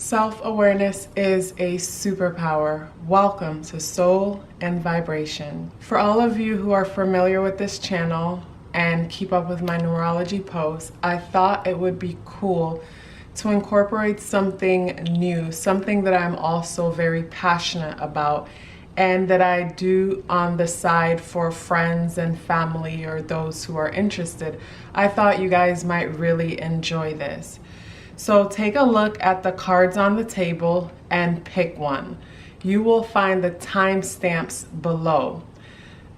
Self-awareness is a superpower. Welcome to Soul and Vibration. For all of you who are familiar with this channel and keep up with my numerology posts, I thought it would be cool to incorporate something new, something that I'm also very passionate about and that I do on the side for friends and family or those who are interested. I thought you guys might really enjoy this. So take a look at the cards on the table and pick one. You will find the timestamps below.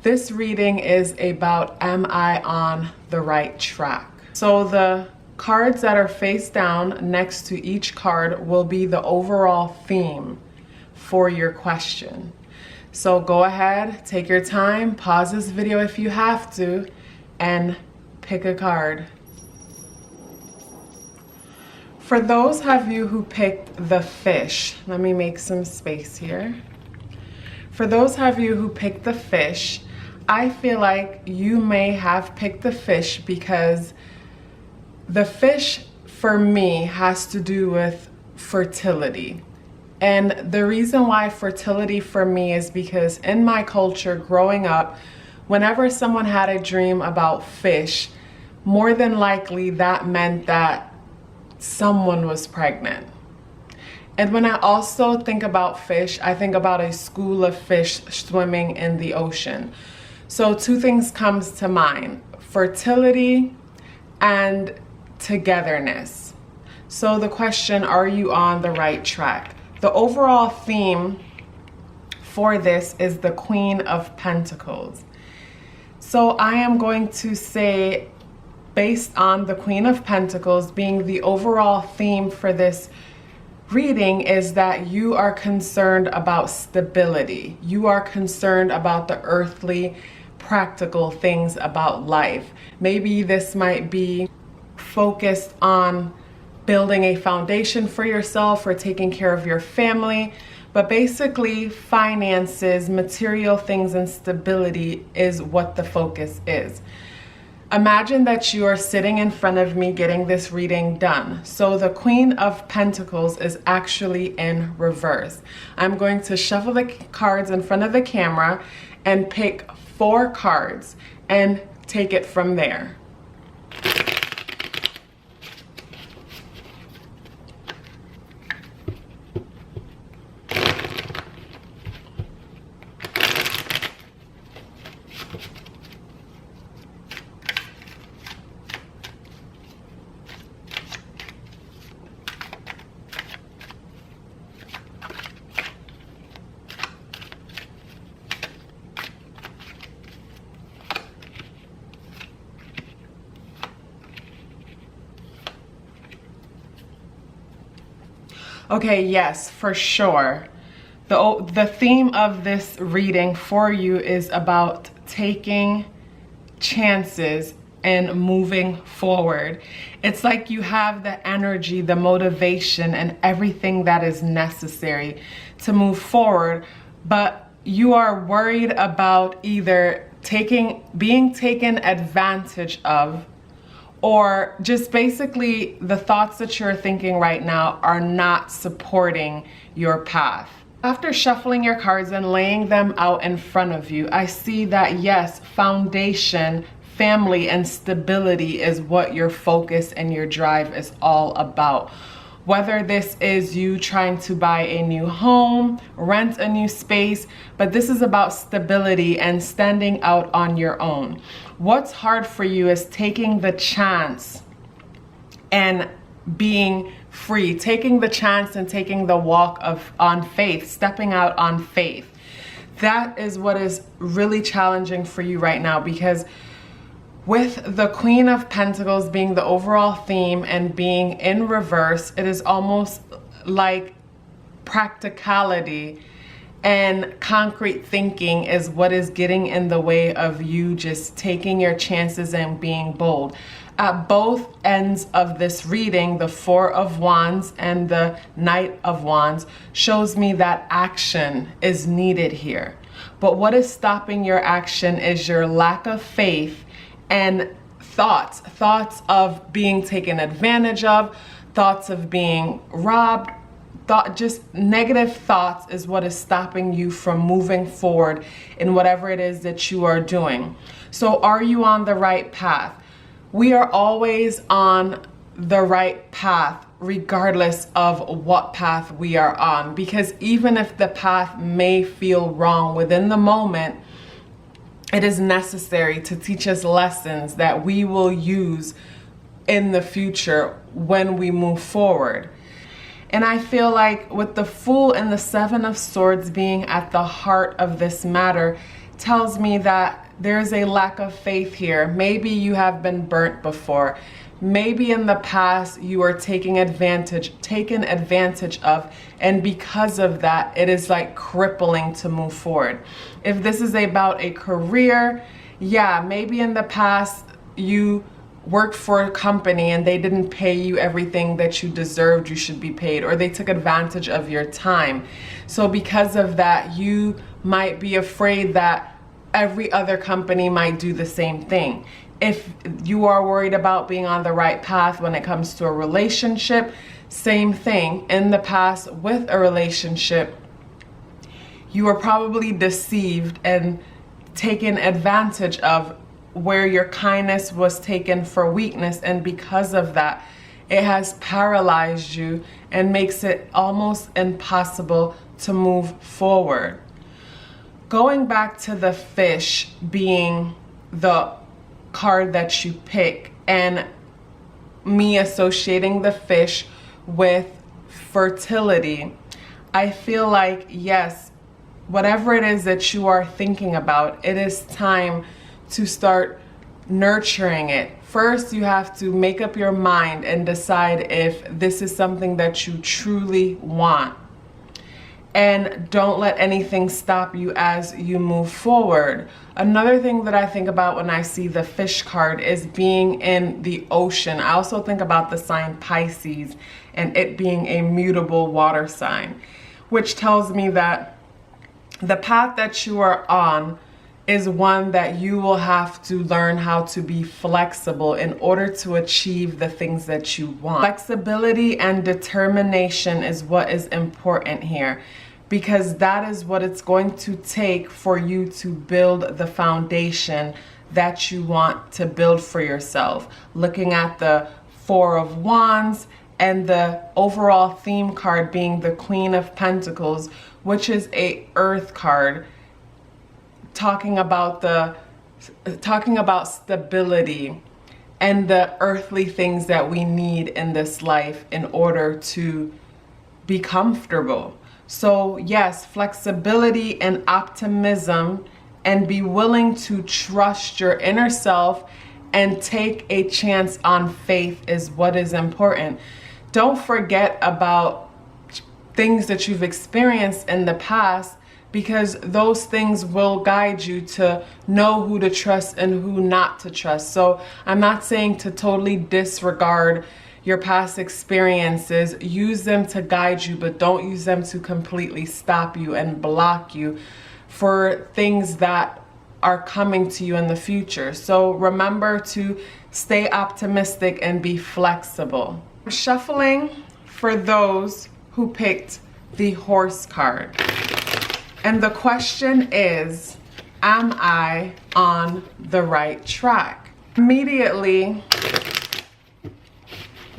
This reading is about, am I on the right track? So the cards that are face down next to each card will be the overall theme for your question. So go ahead, take your time, pause this video if you have to, and pick a card. For those of you who picked the fish, let me make some space here. For those of you who picked the fish, I feel like you may have picked the fish because the fish for me has to do with fertility. And the reason why fertility for me is because in my culture growing up, whenever someone had a dream about fish, more than likely that meant that someone was pregnant. And when I also think about fish, I think about a school of fish swimming in the ocean. So two things comes to mind: fertility and togetherness. So the question, are you on the right track? The overall theme for this is the Queen of Pentacles. So I am going to say, based on the Queen of Pentacles being the overall theme for this reading, is that you are concerned about stability. You are concerned about the earthly, practical things about life. Maybe this might be focused on building a foundation for yourself or taking care of your family. But basically, finances, material things, and stability is what the focus is. Imagine that you are sitting in front of me getting this reading done. So the Queen of Pentacles is actually in reverse. I'm going to shuffle the cards in front of the camera and pick 4 cards and take it from there. Okay, yes, for sure. The theme of this reading for you is about taking chances and moving forward. It's like you have the energy, the motivation, and everything that is necessary to move forward, but you are worried about either being taken advantage of, or just basically the thoughts that you're thinking right now are not supporting your path. After shuffling your cards and laying them out in front of you, I see that yes, foundation, family, and stability is what your focus and your drive is all about. Whether this is you trying to buy a new home, rent a new space, but this is about stability and standing out on your own. What's hard for you is taking the chance and being free, taking the chance and taking the walk on faith, stepping out on faith. That is what is really challenging for you right now, because with the Queen of Pentacles being the overall theme and being in reverse, it is almost like practicality and concrete thinking is what is getting in the way of you just taking your chances and being bold. At both ends of this reading, the Four of Wands and the Knight of Wands shows me that action is needed here. But what is stopping your action is your lack of faith and thoughts of being taken advantage of, thoughts of being robbed, just negative thoughts is what is stopping you from moving forward in whatever it is that you are doing. So are you on the right path? We are always on the right path regardless of what path we are on, because even if the path may feel wrong within the moment, it is necessary to teach us lessons that we will use in the future when we move forward. And I feel like with the Fool and the Seven of Swords being at the heart of this matter tells me that there's a lack of faith here. Maybe you have been burnt before. Maybe in the past you are taken advantage of, and because of that, it is like crippling to move forward. If this is about a career, yeah, maybe in the past you worked for a company and they didn't pay you everything that you deserved you should be paid, or they took advantage of your time. So because of that, you might be afraid that every other company might do the same thing. If you are worried about being on the right path when it comes to a relationship, same thing. In the past with a relationship, you were probably deceived and taken advantage of, where your kindness was taken for weakness, and because of that, it has paralyzed you and makes it almost impossible to move forward. Going back to the fish being the card that you pick, and me associating the fish with fertility, I feel like, yes, whatever it is that you are thinking about, it is time to start nurturing it. First, you have to make up your mind and decide if this is something that you truly want. And don't let anything stop you as you move forward. Another thing that I think about when I see the fish card is being in the ocean. I also think about the sign Pisces and it being a mutable water sign, which tells me that the path that you are on is one that you will have to learn how to be flexible in order to achieve the things that you want. Flexibility and determination is what is important here, because that is what it's going to take for you to build the foundation that you want to build for yourself. Looking at the Four of Wands and the overall theme card being the Queen of Pentacles, which is a earth card, talking about stability and the earthly things that we need in this life in order to be comfortable. So yes, flexibility and optimism, and be willing to trust your inner self and take a chance on faith is what is important. Don't forget about things that you've experienced in the past, because those things will guide you to know who to trust and who not to trust. So I'm not saying to totally disregard your past experiences. Use them to guide you, but don't use them to completely stop you and block you for things that are coming to you in the future. So remember to stay optimistic and be flexible. Shuffling for those who picked the Horse card. And the question is, am I on the right track? Immediately,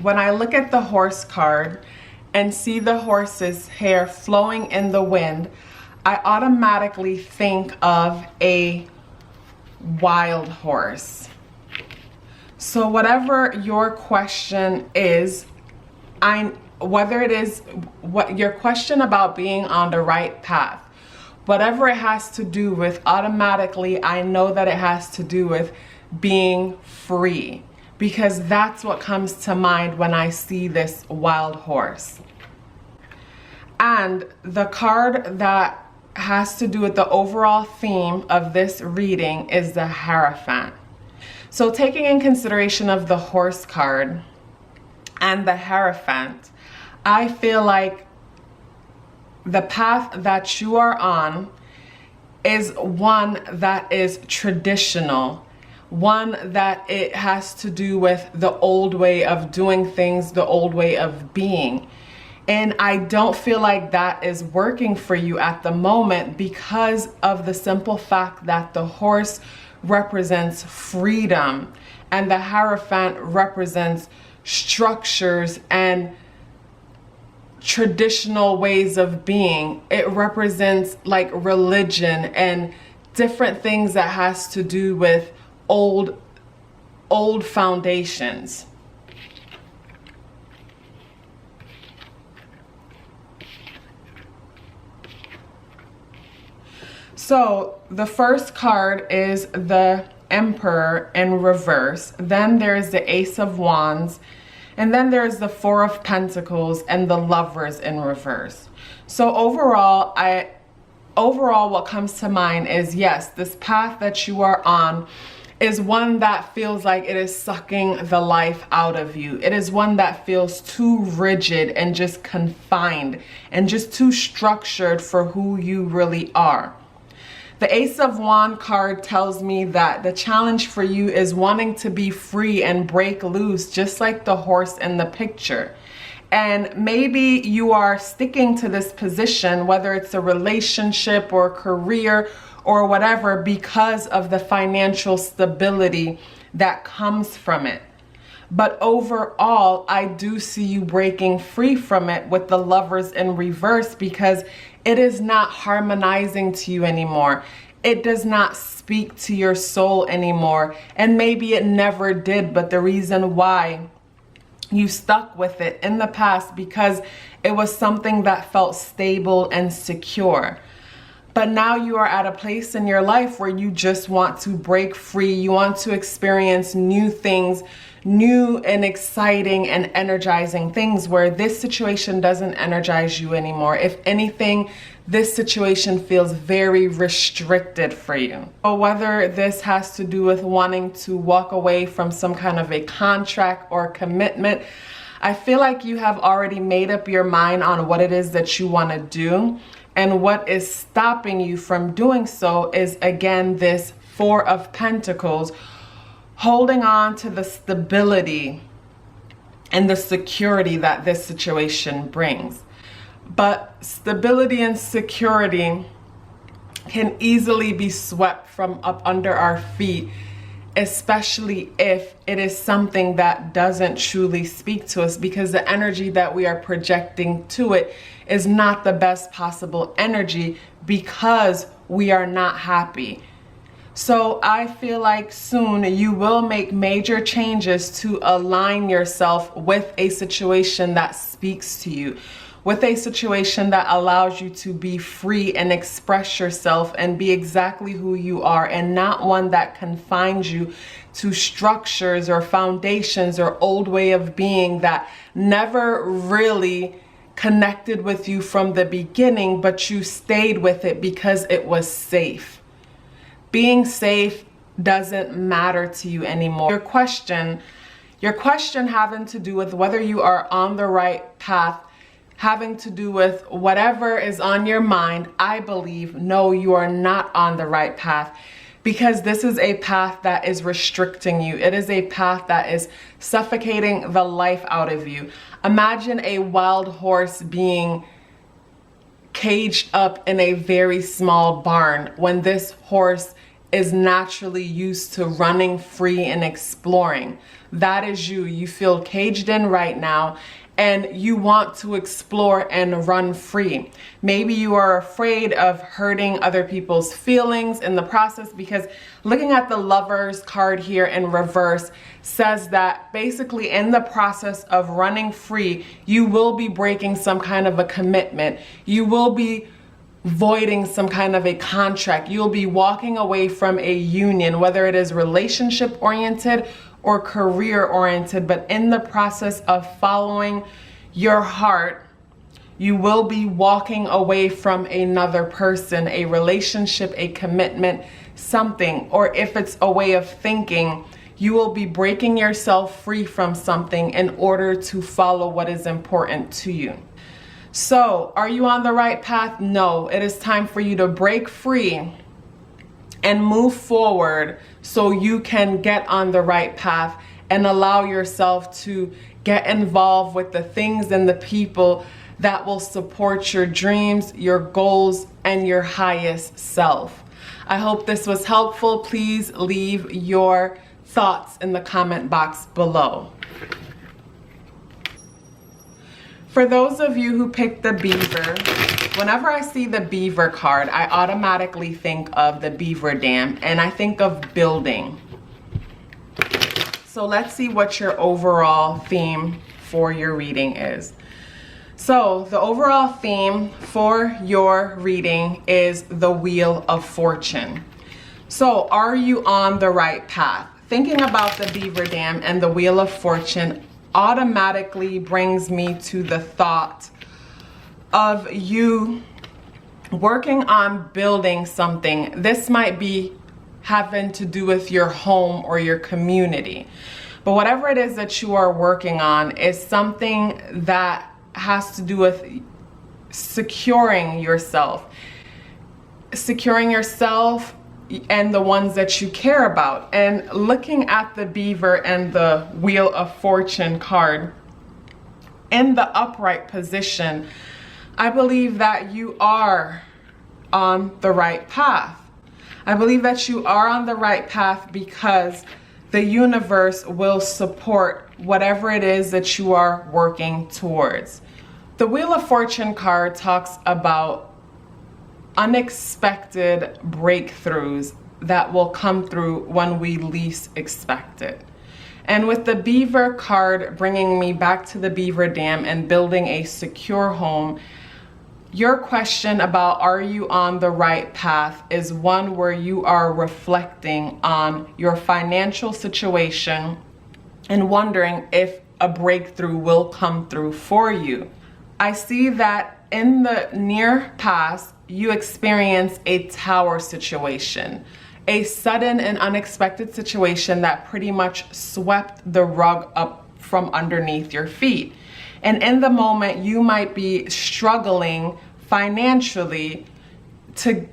when I look at the Horse card and see the horse's hair flowing in the wind, I automatically think of a wild horse. So whatever your question is, whether it is what your question about being on the right path, whatever it has to do with, automatically I know that it has to do with being free, because that's what comes to mind when I see this wild horse. And the card that has to do with the overall theme of this reading is the Hierophant. So taking in consideration of the Horse card and the Hierophant, I feel like the path that you are on is one that is traditional, one that it has to do with the old way of doing things, the old way of being. And I don't feel like that is working for you at the moment because of the simple fact that the horse represents freedom and the Hierophant represents structures and traditional ways of being. It represents like religion and different things that has to do with old foundations. So the first card is the Emperor in reverse. Then there's the Ace of Wands. And then there's the Four of Pentacles and the Lovers in reverse. So overall, what comes to mind is, yes, this path that you are on is one that feels like it is sucking the life out of you. It is one that feels too rigid and just confined and just too structured for who you really are. The Ace of Wands card tells me that the challenge for you is wanting to be free and break loose, just like the horse in the picture. And maybe you are sticking to this position, whether it's a relationship or career or whatever, because of the financial stability that comes from it. But overall, I do see you breaking free from it with the Lovers in reverse, because it is not harmonizing to you anymore. It does not speak to your soul anymore. And maybe it never did, but the reason why you stuck with it in the past because it was something that felt stable and secure. But now you are at a place in your life where you just want to break free. You want to experience new things, new and exciting and energizing things, where this situation doesn't energize you anymore. If anything, this situation feels very restricted for you. So whether this has to do with wanting to walk away from some kind of a contract or commitment, I feel like you have already made up your mind on what it is that you want to do. And what is stopping you from doing so is, again, this Four of Pentacles, holding on to the stability and the security that this situation brings. But stability and security can easily be swept from up under our feet, especially if it is something that doesn't truly speak to us, because the energy that we are projecting to it is not the best possible energy because we are not happy. So I feel like soon you will make major changes to align yourself with a situation that speaks to you, with a situation that allows you to be free and express yourself and be exactly who you are, and not one that confines you to structures or foundations or old way of being that never really connected with you from the beginning, but you stayed with it because it was safe. Being safe doesn't matter to you anymore. Your question having to do with whether you are on the right path, having to do with whatever is on your mind, I believe, no, you are not on the right path, because this is a path that is restricting you. It is a path that is suffocating the life out of you. Imagine a wild horse being caged up in a very small barn when this horse is naturally used to running free and exploring. That is you. You feel caged in right now, and you want to explore and run free. Maybe you are afraid of hurting other people's feelings in the process, because looking at the Lovers card here in reverse says that basically in the process of running free, you will be breaking some kind of a commitment. You will be voiding some kind of a contract. You'll be walking away from a union, whether it is relationship oriented or career oriented, but in the process of following your heart, you will be walking away from another person, a relationship, a commitment, something. Or if it's a way of thinking, you will be breaking yourself free from something in order to follow what is important to you. So, are you on the right path? No, it is time for you to break free and move forward so you can get on the right path and allow yourself to get involved with the things and the people that will support your dreams, your goals, and your highest self. I hope this was helpful. Please leave your thoughts in the comment box below. For those of you who picked the Beaver, whenever I see the Beaver card, I automatically think of the Beaver Dam and I think of building. So let's see what your overall theme for your reading is. So the overall theme for your reading is the Wheel of Fortune. So are you on the right path? Thinking about the Beaver Dam and the Wheel of Fortune automatically brings me to the thought of you working on building something. This might be having to do with your home or your community. But whatever it is that you are working on is something that has to do with securing yourself and the ones that you care about. And looking at the Beaver and the Wheel of Fortune card in the upright position, I believe that you are on the right path. I believe that you are on the right path because the universe will support whatever it is that you are working towards. The Wheel of Fortune card talks about unexpected breakthroughs that will come through when we least expect it. And with the Beaver card bringing me back to the Beaver Dam and building a secure home, your question about are you on the right path is one where you are reflecting on your financial situation and wondering if a breakthrough will come through for you. I see that in the near past, you experience a tower situation, a sudden and unexpected situation that pretty much swept the rug up from underneath your feet. And in the moment, you might be struggling financially to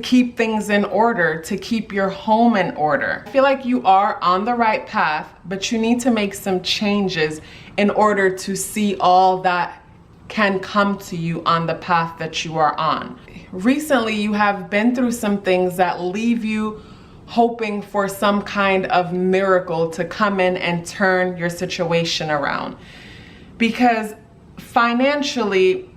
keep things in order, to keep your home in order. I feel like you are on the right path, but you need to make some changes in order to see all that can come to you on the path that you are on. Recently, you have been through some things that leave you hoping for some kind of miracle to come in and turn your situation around. Because financially,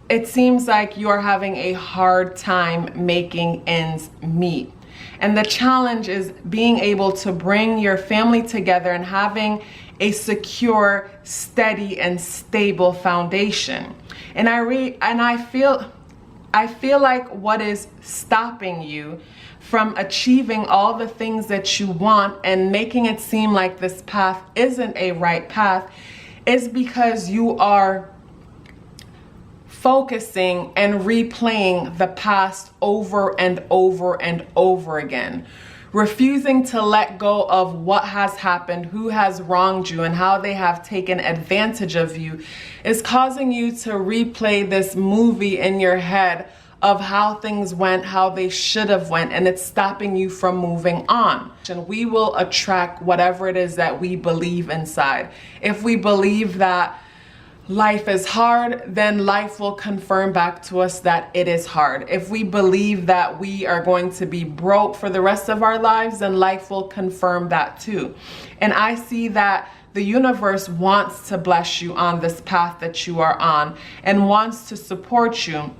it seems like you are having a hard time making ends meet. And the challenge is being able to bring your family together and having a secure, steady, and stable foundation. And I feel like what is stopping you from achieving all the things that you want and making it seem like this path isn't a right path is because you are focusing and replaying the past over and over and over again. Refusing to let go of what has happened, who has wronged you, and how they have taken advantage of you is causing you to replay this movie in your head of how things went, how they should have went, and it's stopping you from moving on. And we will attract whatever it is that we believe inside. If we believe that life is hard, then life will confirm back to us that it is hard. If we believe that we are going to be broke for the rest of our lives, then life will confirm that too. And I see that the universe wants to bless you on this path that you are on and wants to support you.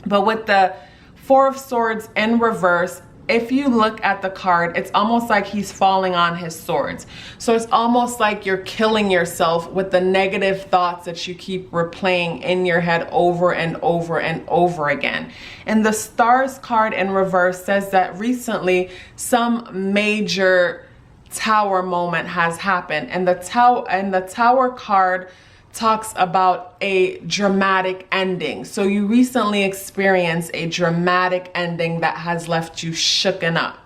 But with the Four of Swords in reverse, if you look at the card, it's almost like he's falling on his swords. So it's almost like you're killing yourself with the negative thoughts that you keep replaying in your head over and over and over again. And the Stars card in reverse says that recently some major tower moment has happened. And the tower card talks about a dramatic ending. So you recently experienced a dramatic ending that has left you shooken up.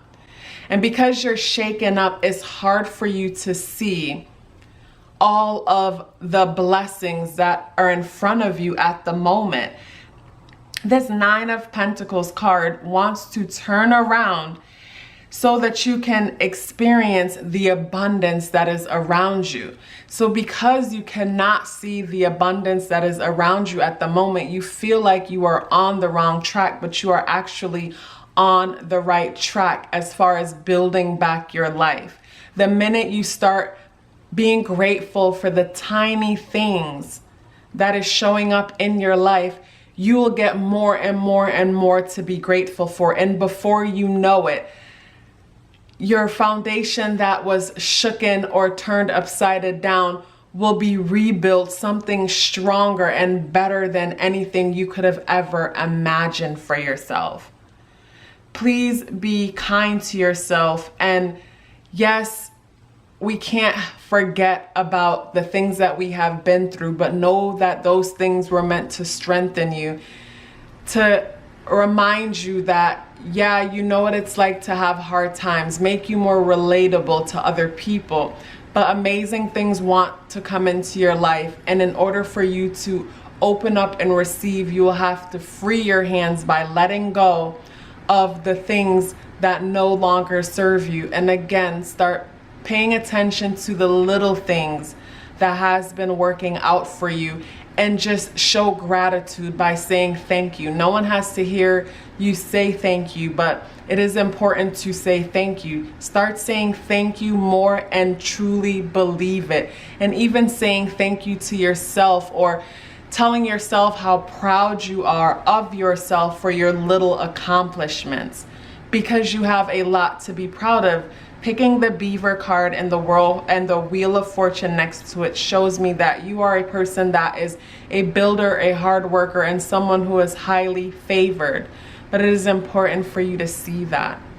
And because you're shaken up, it's hard for you to see all of the blessings that are in front of you at the moment. This Nine of Pentacles card wants to turn around so that you can experience the abundance that is around you. So because you cannot see the abundance that is around you at the moment, you feel like you are on the wrong track, but you are actually on the right track as far as building back your life. The minute you start being grateful for the tiny things that is showing up in your life, you will get more and more and more to be grateful for. And before you know it, your foundation that was shooken or turned upside down will be rebuilt, something stronger and better than anything you could have ever imagined for yourself. Please be kind to yourself. And yes, we can't forget about the things that we have been through, but know that those things were meant to strengthen you, to remind you that, yeah, you know what it's like to have hard times, make you more relatable to other people. But amazing things want to come into your life. And in order for you to open up and receive, you will have to free your hands by letting go of the things that no longer serve you. And again, start paying attention to the little things that has been working out for you, and just show gratitude by saying thank you. No one has to hear you say thank you, but it is important to say thank you. Start saying thank you more and truly believe it. And even saying thank you to yourself, or telling yourself how proud you are of yourself for your little accomplishments, because you have a lot to be proud of. Picking the Beaver card and the world and the Wheel of Fortune next to it shows me that you are a person that is a builder, a hard worker, and someone who is highly favored. But it is important for you to see that.